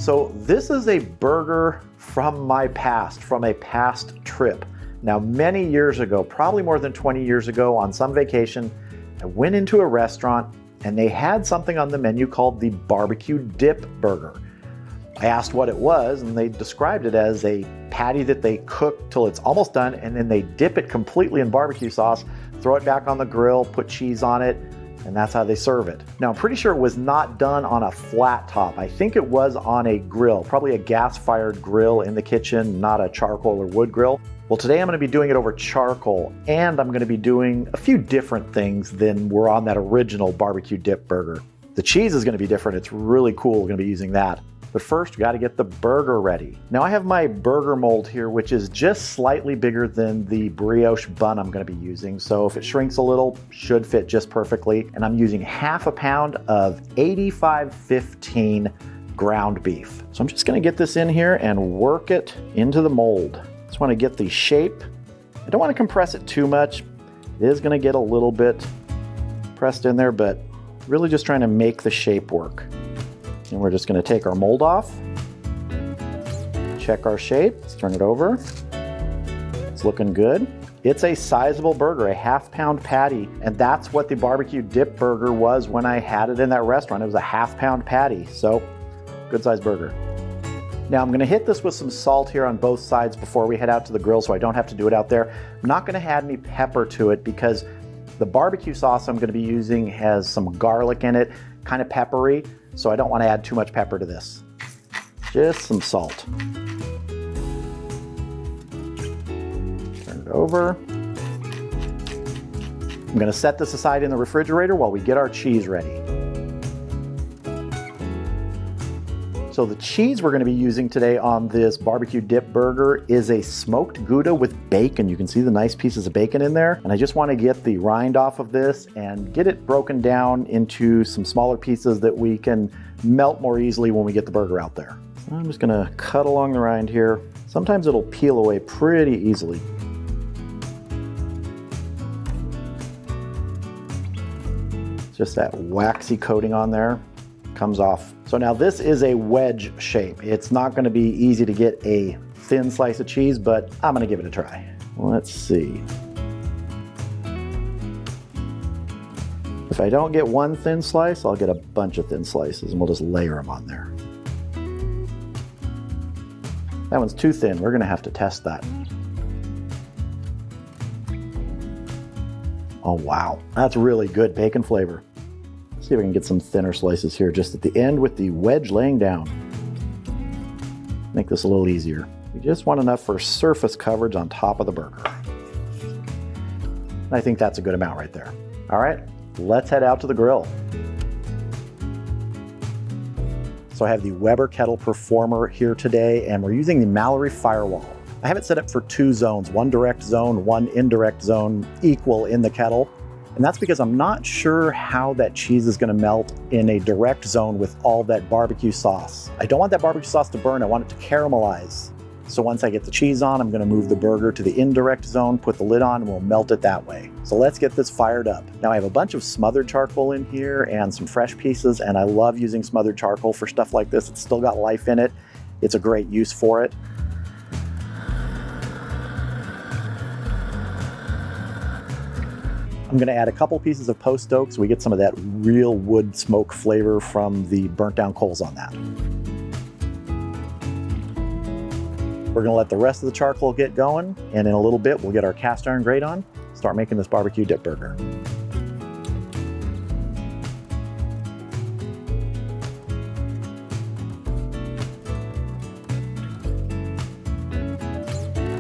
So this is a burger from my past, from a past trip. Now, many years ago, probably more than 20 years ago, on some vacation, I went into a restaurant and they had something on the menu called the BBQ Dip Burger. I asked what it was and they described it as a patty that they cook till it's almost done and then they dip it completely in barbecue sauce, throw it back on the grill, put cheese on it, and that's how they serve it. Now, I'm pretty sure it was not done on a flat top. I think it was on a grill, probably a gas-fired grill in the kitchen, not a charcoal or wood grill. Well, today I'm gonna be doing it over charcoal, and I'm gonna be doing a few different things than were on that original barbecue dip burger. The cheese is gonna be different. It's really cool. We're gonna be using that. But first, we gotta get the burger ready. Now, I have my burger mold here, which is just slightly bigger than the brioche bun I'm gonna be using. So if it shrinks a little, should fit just perfectly. And I'm using half a pound of 85/15 ground beef. So I'm just gonna get this in here and work it into the mold. Just wanna get the shape. I don't wanna compress it too much. It is gonna get a little bit pressed in there, but really just trying to make the shape work. And we're just going to take our mold off, check our shape, let's turn it over. It's looking good. It's a sizable burger, a half-pound patty, and that's what the barbecue dip burger was when I had it in that restaurant. It was a half-pound patty, so good-sized burger. Now I'm going to hit this with some salt here on both sides before we head out to the grill so I don't have to do it out there. I'm not going to add any pepper to it because the barbecue sauce I'm going to be using has some garlic in it, kind of peppery. So I don't want to add too much pepper to this. Just some salt. Turn it over. I'm going to set this aside in the refrigerator while we get our cheese ready. So the cheese we're going to be using today on this barbecue dip burger is a smoked Gouda with bacon. You can see the nice pieces of bacon in there. And I just want to get the rind off of this and get it broken down into some smaller pieces that we can melt more easily when we get the burger out there. So I'm just going to cut along the rind here. Sometimes it'll peel away pretty easily. Just that waxy coating on there comes off. So now this is a wedge shape. It's not going to be easy to get a thin slice of cheese, but I'm going to give it a try. Let's see. If I don't get one thin slice, I'll get a bunch of thin slices and we'll just layer them on there. That one's too thin. We're going to have to test that. Oh wow, that's really good bacon flavor. See if I can get some thinner slices here just at the end with the wedge laying down. Make this a little easier. We just want enough for surface coverage on top of the burger. I think that's a good amount right there. All right, let's head out to the grill. So I have the Weber Kettle Performer here today, and we're using the Mallory Firewall. I have it set up for 2 zones, 1 direct zone, 1 indirect zone, equal in the kettle. And that's because I'm not sure how that cheese is going to melt in a direct zone with all that barbecue sauce. I don't want that barbecue sauce to burn. I want it to caramelize. So once I get the cheese on, I'm going to move the burger to the indirect zone, put the lid on, and we'll melt it that way. So let's get this fired up. Now I have a bunch of smothered charcoal in here and some fresh pieces, and I love using smothered charcoal for stuff like this. It's still got life in it. It's a great use for it. I'm going to add a couple pieces of post oak so we get some of that real wood smoke flavor from the burnt down coals on that. We're going to let the rest of the charcoal get going, and in a little bit we'll get our cast iron grate on, start making this barbecue dip burger.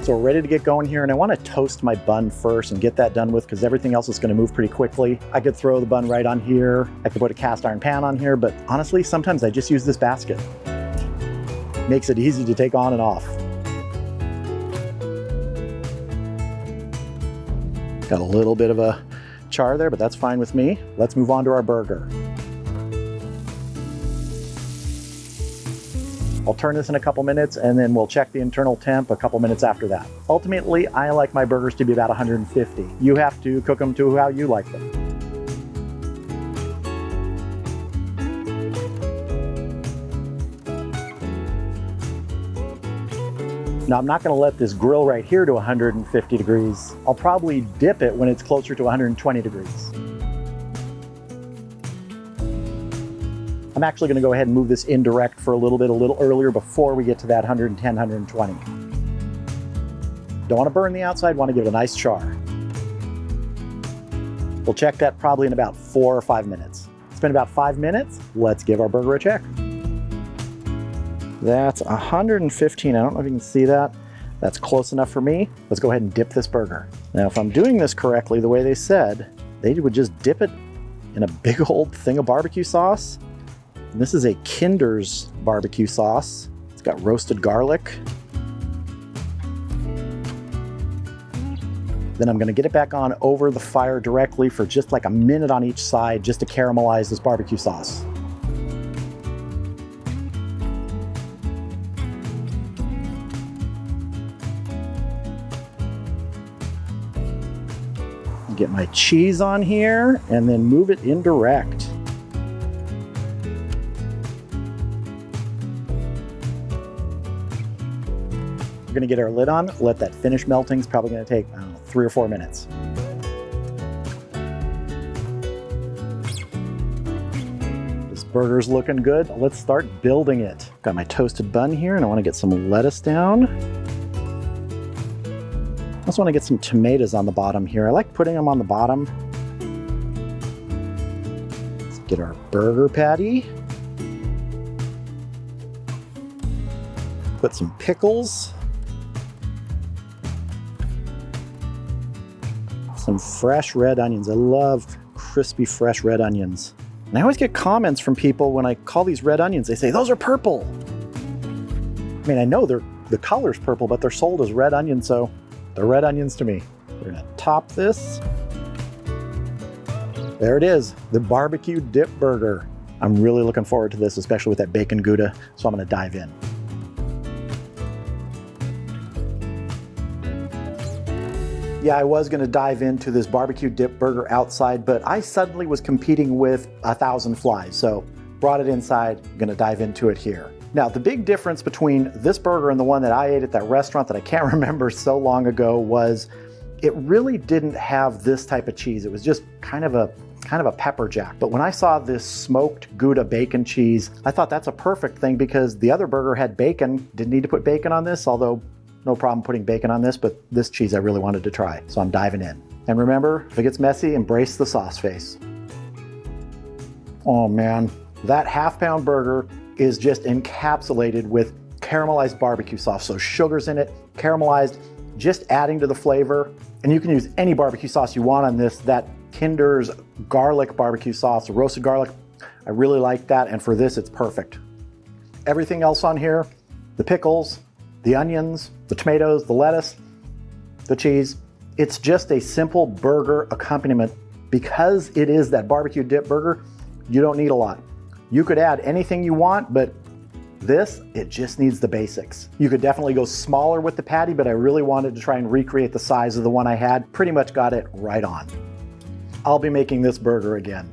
So we're ready to get going here, and I want to toast my bun first and get that done with because everything else is going to move pretty quickly. I could throw the bun right on here. I could put a cast iron pan on here, but honestly, sometimes I just use this basket. Makes it easy to take on and off. Got a little bit of a char there, but that's fine with me. Let's move on to our burger. I'll turn this in a couple minutes and then we'll check the internal temp a couple minutes after that. Ultimately, I like my burgers to be about 150. You have to cook them to how you like them. Now I'm not gonna let this grill right here to 150 degrees. I'll probably dip it when it's closer to 120 degrees. I'm actually gonna go ahead and move this indirect for a little earlier before we get to that 110, 120. Don't wanna burn the outside, wanna give it a nice char. We'll check that probably in about 4 or 5 minutes. It's been about 5 minutes. Let's give our burger a check. That's 115. I don't know if you can see that. That's close enough for me. Let's go ahead and dip this burger. Now, if I'm doing this correctly, the way they said, they would just dip it in a big old thing of barbecue sauce. And this is a Kinder's barbecue sauce. It's got roasted garlic. Then I'm gonna get it back on over the fire directly for just like a minute on each side just to caramelize this barbecue sauce. Get my cheese on here and then move it indirect. We're gonna get our lid on, let that finish melting. It's probably gonna take, I don't know, 3 or 4 minutes. This burger's looking good. Let's start building it. Got my toasted bun here and I wanna get some lettuce down. I also want to get some tomatoes on the bottom here. I like putting them on the bottom. Let's get our burger patty. Put some pickles. Some fresh red onions. I love crispy fresh red onions. And I always get comments from people when I call these red onions. They say, those are purple. I mean, I know the color's purple, but they're sold as red onions, so they're red onions to me. We're gonna top this. There it is, the BBQ Dip Burger. I'm really looking forward to this, especially with that bacon Gouda, so I'm gonna dive in. Yeah, I was gonna dive into this BBQ Dip Burger outside, but I suddenly was competing with 1,000 flies, so brought it inside, gonna dive into it here. Now, the big difference between this burger and the one that I ate at that restaurant that I can't remember so long ago was it really didn't have this type of cheese. It was just kind of a pepper jack. But when I saw this smoked Gouda bacon cheese, I thought that's a perfect thing because the other burger had bacon. Didn't need to put bacon on this, although no problem putting bacon on this, but this cheese I really wanted to try. So I'm diving in. And remember, if it gets messy, embrace the sauce face. Oh man, that half-pound burger is just encapsulated with caramelized barbecue sauce. So sugar's in it, caramelized, just adding to the flavor. And you can use any barbecue sauce you want on this. That Kinder's garlic barbecue sauce, roasted garlic, I really like that. And for this, it's perfect. Everything else on here, the pickles, the onions, the tomatoes, the lettuce, the cheese, it's just a simple burger accompaniment. Because it is that barbecue dip burger, you don't need a lot. You could add anything you want, but this, it just needs the basics. You could definitely go smaller with the patty, but I really wanted to try and recreate the size of the one I had. Pretty much got it right on. I'll be making this burger again.